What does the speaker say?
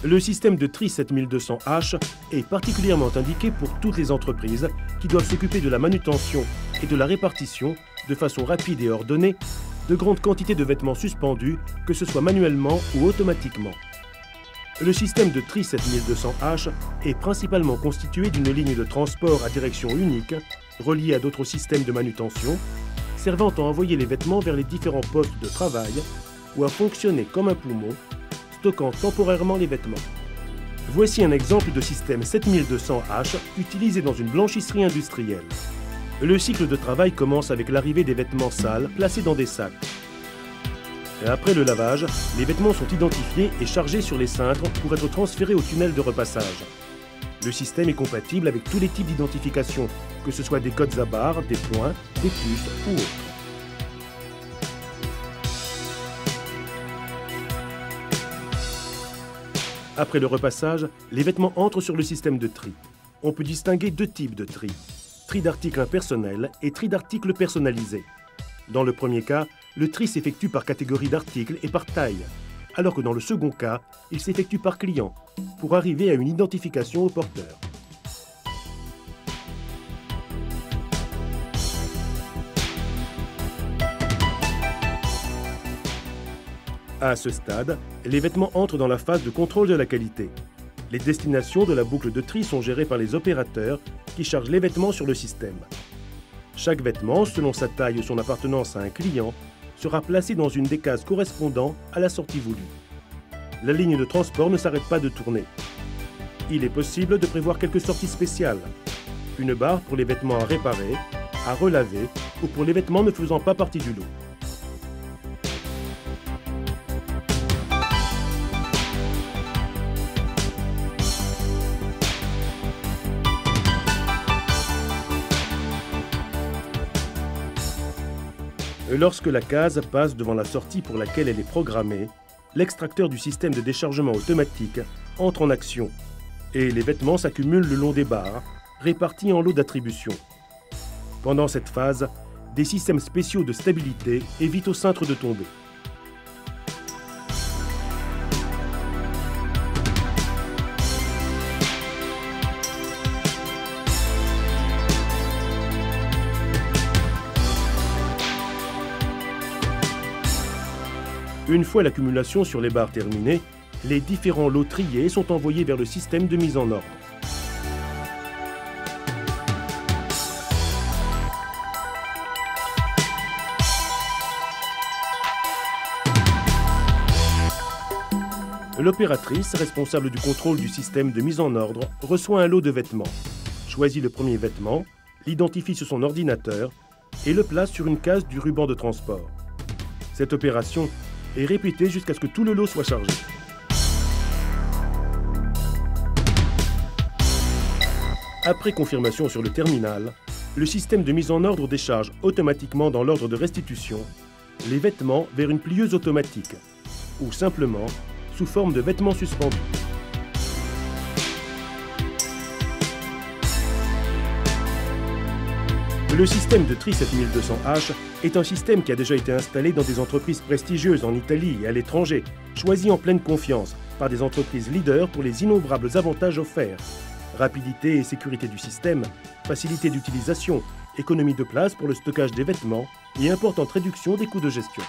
Le système de tri 7200H est particulièrement indiqué pour toutes les entreprises qui doivent s'occuper de la manutention et de la répartition de façon rapide et ordonnée de grandes quantités de vêtements suspendus, que ce soit manuellement ou automatiquement. Le système de tri 7200H est principalement constitué d'une ligne de transport à direction unique, reliée à d'autres systèmes de manutention, servant à envoyer les vêtements vers les différents postes de travail ou à fonctionner comme un poumon, stockant temporairement les vêtements. Voici un exemple de système 7200H utilisé dans une blanchisserie industrielle. Le cycle de travail commence avec l'arrivée des vêtements sales placés dans des sacs. Et après le lavage, les vêtements sont identifiés et chargés sur les cintres pour être transférés au tunnel de repassage. Le système est compatible avec tous les types d'identification, que ce soit des codes à barres, des points, des puces ou autres. Après le repassage, les vêtements entrent sur le système de tri. On peut distinguer deux types de tri. Tri d'articles impersonnels et tri d'articles personnalisés. Dans le premier cas, le tri s'effectue par catégorie d'articles et par taille, alors que dans le second cas, il s'effectue par client, pour arriver à une identification au porteur. À ce stade, les vêtements entrent dans la phase de contrôle de la qualité. Les destinations de la boucle de tri sont gérées par les opérateurs qui chargent les vêtements sur le système. Chaque vêtement, selon sa taille ou son appartenance à un client, sera placé dans une des cases correspondant à la sortie voulue. La ligne de transport ne s'arrête pas de tourner. Il est possible de prévoir quelques sorties spéciales. Une barre pour les vêtements à réparer, à relaver ou pour les vêtements ne faisant pas partie du lot. Lorsque la case passe devant la sortie pour laquelle elle est programmée, l'extracteur du système de déchargement automatique entre en action et les vêtements s'accumulent le long des barres, répartis en lots d'attribution. Pendant cette phase, des systèmes spéciaux de stabilité évitent au cintre de tomber. Une fois l'accumulation sur les barres terminée, les différents lots triés sont envoyés vers le système de mise en ordre. L'opératrice, responsable du contrôle du système de mise en ordre, reçoit un lot de vêtements, choisit le premier vêtement, l'identifie sur son ordinateur et le place sur une case du ruban de transport. Cette opération est répétée jusqu'à ce que tout le lot soit chargé. Après confirmation sur le terminal, le système de mise en ordre décharge automatiquement dans l'ordre de restitution les vêtements vers une plieuse automatique ou simplement sous forme de vêtements suspendus. Le système de tri 7200H est un système qui a déjà été installé dans des entreprises prestigieuses en Italie et à l'étranger, choisi en pleine confiance par des entreprises leaders pour les innombrables avantages offerts. Rapidité et sécurité du système, facilité d'utilisation, économie de place pour le stockage des vêtements et importante réduction des coûts de gestion.